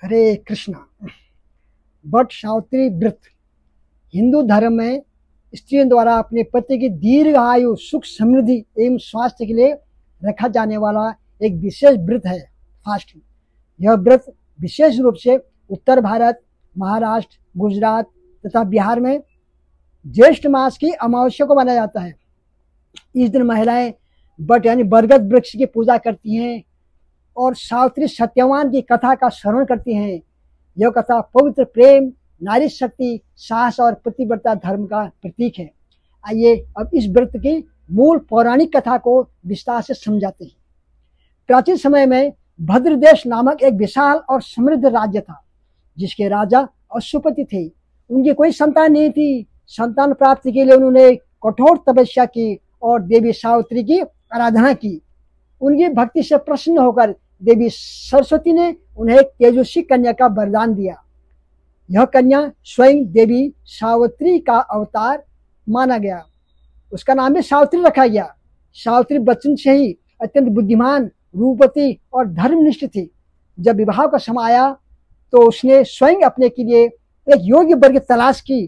हरे Krishna. But Savitri व्रत हिंदू धर्म में स्त्रियों द्वारा अपने पति की दीर्घ आयु, सुख, समृद्धि एवं स्वास्थ्य के लिए रखा जाने वाला एक विशेष व्रत है, फास्टिंग। यह व्रत विशेष रूप से उत्तर भारत, महाराष्ट्र, गुजरात तथा बिहार में ज्येष्ठ मास की अमावस्या को मनाया जाता है। इस दिन महिलाएं बट यानी बरगद वृक्ष की पूजा करती हैं और सावित्री सत्यवान की कथा का श्रवण करती हैं। यह कथा पवित्र प्रेम, नारी शक्ति, साहस और पतिव्रता धर्म का प्रतीक है। आइए अब इस व्रत की मूल पौराणिक कथा को विस्तार से समझाते हैं। प्राचीन समय में भद्रदेश नामक एक विशाल और समृद्ध राज्य था, जिसके राजा अश्वपति थे। उनकी कोई संतान नहीं थी। संतान प्राप्ति के लिए उन्होंने कठोर तपस्या की और देवी सावित्री की आराधना की। उनकी भक्ति से प्रसन्न होकर देवी सरस्वती ने उन्हें एक तेजस्वी कन्या का वरदान दिया। यह कन्या स्वयं देवी सावित्री का अवतार माना गया। उसका नाम भी सावित्री रखा गया। सावित्री बचपन से ही अत्यंत बुद्धिमान, रूपवती और धर्मनिष्ठ थी। जब विवाह का समय आया तो उसने स्वयं अपने के लिए एक योग्य वर की तलाश की।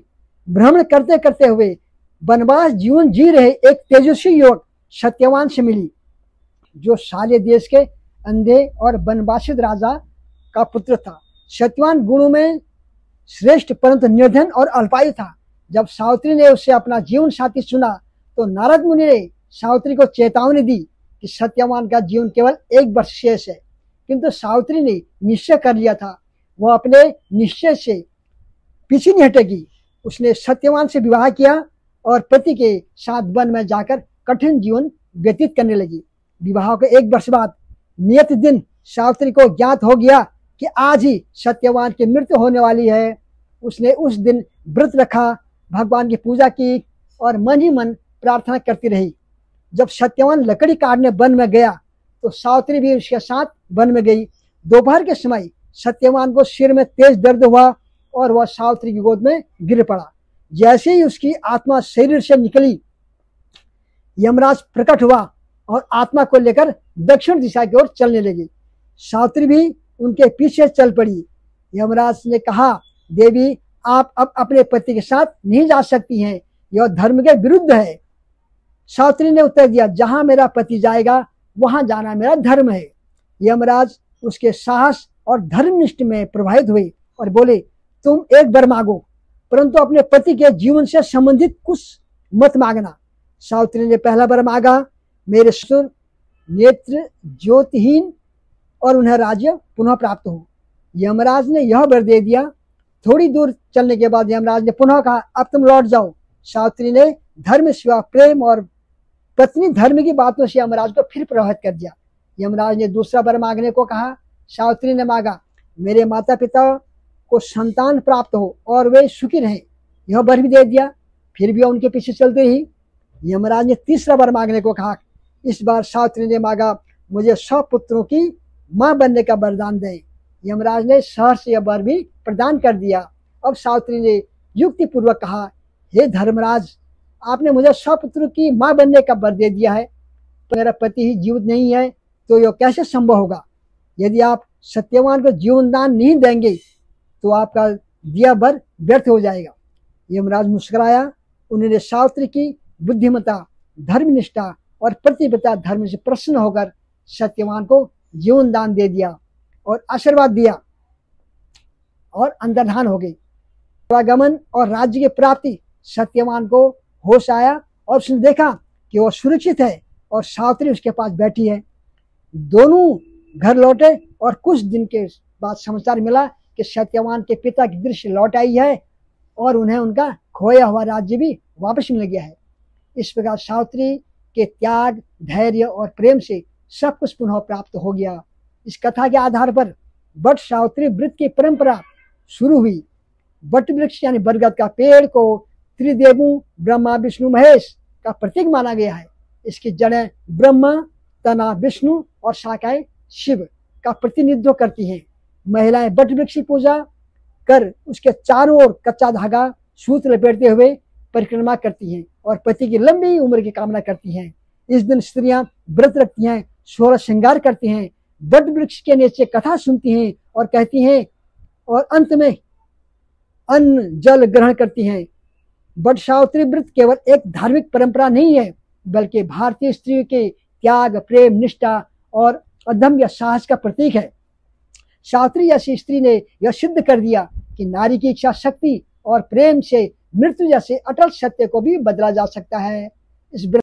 भ्रमण करते करते हुए वनवास जीवन जी रहे एक तेजस्वी युवक सत्यवान से मिली, जो साले देश के अंधे और वनवासित राजा का पुत्र था। सत्यवान गुणों में श्रेष्ठ परंतु निर्धन और अल्पायु था। जब सावित्री ने उसे अपना जीवन साथी चुना तो नारद मुनि ने सावित्री को चेतावनी दी कि सत्यवान का जीवन केवल 1 वर्ष शेष है। किंतु सावित्री ने निश्चय कर लिया था, वह अपने निश्चय से पीछे नहीं हटेगी। उसने सत्यवान से विवाह किया और पति के साथ वन में जाकर कठिन जीवन व्यतीत करने लगी। विवाह के 1 वर्ष बाद नियत दिन सावित्री को ज्ञात हो गया कि आज ही सत्यवान की मृत्यु होने वाली है। उसने उस दिन व्रत रखा, भगवान की पूजा की और मन ही मन प्रार्थना करती रही। जब सत्यवान लकड़ी काटने वन में गया तो सावित्री भी उसके साथ वन में गई। दोपहर के समय सत्यवान को सिर में तेज दर्द हुआ और वह सावित्री की गोद में गिर पड़ा। जैसे ही उसकी आत्मा शरीर से निकली, यमराज प्रकट हुआ और आत्मा को लेकर दक्षिण दिशा की ओर चलने लगी। सावित्री भी उनके पीछे चल पड़ी। यमराज ने कहा, देवी, आप अब अपने पति के साथ नहीं जा सकती हैं, यह धर्म के विरुद्ध है। सावित्री ने उत्तर दिया, जहां मेरा पति जाएगा वहां जाना मेरा धर्म है। यमराज उसके साहस और धर्मनिष्ठ में प्रभावित हुए और बोले, तुम एक वर मांगो, परंतु अपने पति के जीवन से संबंधित कुछ मत मांगना। सावित्री ने पहला वर मांगा, मेरे ससुर नेत्र ज्योतिहीन और उन्हें राज्य पुनः प्राप्त हो। यमराज ने यह वर दे दिया। थोड़ी दूर चलने के बाद यमराज ने पुनः कहा, अब तुम लौट जाओ। सावित्री ने धर्म, सेवा, प्रेम और पत्नी धर्म की बातों से यमराज को फिर प्रभावित कर दिया। यमराज ने दूसरा वर मांगने को कहा। सावित्री ने मांगा, मेरे माता पिता को संतान प्राप्त हो और वे सुखी रहें। यह वर भी दे दिया। फिर भी उनके पीछे चलते रही। यमराज ने तीसरा वर मांगने को कहा। इस बार सावित्री ने मांगा, मुझे 100 पुत्रों की मां बनने का वरदान दें। यमराज ने सहर्ष यह वर भी प्रदान कर दिया। अब सावित्री ने युक्ति पूर्वक कहा, हे धर्मराज, आपने मुझे 100 पुत्रों की मां बनने का वर दे दिया है, तो मेरा पति ही जीवित नहीं है, तो यह कैसे संभव होगा? यदि आप सत्यवान को जीवन दान नहीं देंगे तो आपका दिया वर व्यर्थ हो जाएगा। यमराज मुस्कुराया। उन्होंने सावित्री की बुद्धिमता, धर्मनिष्ठा और प्रतिबद्धता धर्म से प्रसन्न होकर सत्यवान को जीवन दान दे दिया और आशीर्वाद दिया और अंतर्धान हो गई। आवागमन और राज्य की प्राप्ति, सत्यवान को होश आया और उसने देखा कि वह सुरक्षित है और सावित्री उसके पास बैठी है। दोनों घर लौटे और कुछ दिन के बाद समाचार मिला कि सत्यवान के पिता की दृष्टि लौट आई है और उन्हें उनका खोया हुआ राज्य भी वापस मिल गया है। इस प्रकार सावित्री के त्याग, धैर्य और प्रेम से सब कुछ पुनः प्राप्त हो गया। इस कथा के आधार पर बट सावित्री व्रत की परंपरा शुरू हुई। बट वृक्ष यानी बरगद का पेड़ को त्रिदेवों ब्रह्मा, विष्णु, महेश का प्रतीक माना गया है। इसकी जड़ें ब्रह्मा, तना विष्णु और शाखाएं शिव का प्रतिनिधित्व करती हैं। महिलाएं बट वृक्ष की पूजा कर उसके चारों ओर कच्चा धागा सूत्र लपेटते हुए परिक्रमा करती हैं और पति की लंबी उम्र की कामना करती हैं। इस दिन स्त्रियां व्रत रखती हैं, सोलह श्रृंगार करती हैं, बट वृक्ष के नीचे कथा सुनती हैं और कहती हैं, और अंत में अन्न जल ग्रहण करती हैं। बट सावित्री व्रत केवल एक धार्मिक परंपरा नहीं है, बल्कि भारतीय स्त्री के त्याग, प्रेम, निष्ठा और अदम्य साहस का प्रतीक है। सावित्री जैसी स्त्री ने यह सिद्ध कर दिया कि नारी की इच्छा शक्ति और प्रेम से मृत्यु जैसे अटल सत्य को भी बदला जा सकता है। इस